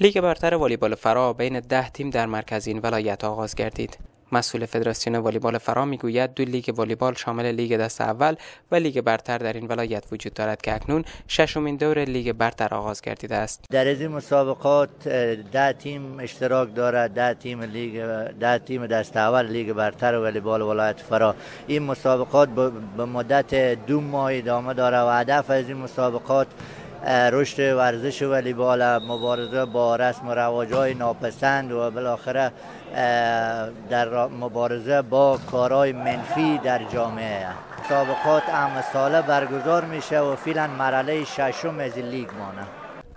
لیگ برتر والیبال فرا بین 10 تیم در مرکز این ولایت آغاز گردید. مسئول فدراسیون والیبال فرا میگوید دو لیگ والیبال شامل لیگ دست اول و لیگ برتر در این ولایت وجود دارد که اکنون ششمین دور لیگ برتر آغاز گردیده است. در این مسابقات 10 تیم اشتراک دارد، 10 تیم دست اول لیگ برتر والیبال ولایت فرا. این مسابقات به مدت 2 ماه ادامه دارد و هدف از این مسابقات رشد ورزش والیبال، مبارزه با رسم و رواج‌های ناپسند و بالاخره در مبارزه با کارهای منفی در جامعه. مسابقات هم ساله برگزار میشه و فعلا مرحله ششم از لیگ مانه.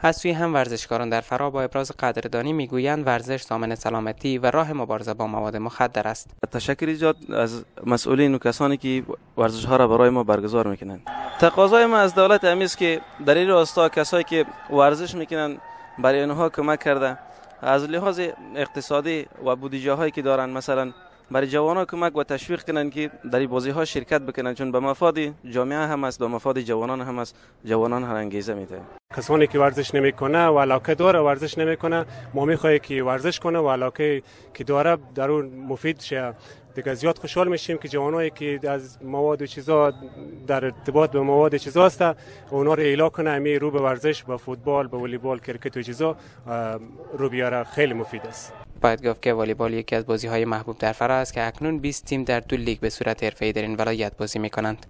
از سوی هم ورزشکاران در فرا با ابراز قدردانی میگویند ورزش ضامن سلامتی و راه مبارزه با مواد مخدر است. تشکر ایجاد از مسئولین و کسانی که ورزش ها را برای ما برگزار میکنند. تقاضای ما از دولت همین است که در این راستا کسایی که ورزش میکنند برای آنها کمک کرده، از لحاظ اقتصادی و بودجه هایی که دارند مثلا برای جوانان کمک و تشویق کنند که در این بازی ها شرکت بکنند، چون به مفاد جامعه هم است، به مفاد جوانان هم است. جوانان هر انگیزه میده. کسانی که ورزش نمیکنه و علاقه داره ورزش نمیکنه، ما میخواهیم که ورزش کنه و علاقه که داره در اون مفید شه. دیگه زیاد خوشحال میشیم که جوانایی که از مواد و چیزا در ارتباط به مواد چیزا هست اونا رو اعلا کنه، همین رو به ورزش، به فوتبال، به والیبال، کرکت و چیزا رو بیاره. خیلی مفید است. باید گفت که والیبال یکی از بازی‌های محبوب در فرا است که اکنون 20 تیم در 2 لیگ به صورت حرفه‌ای در این ولایت بازی می‌کنند.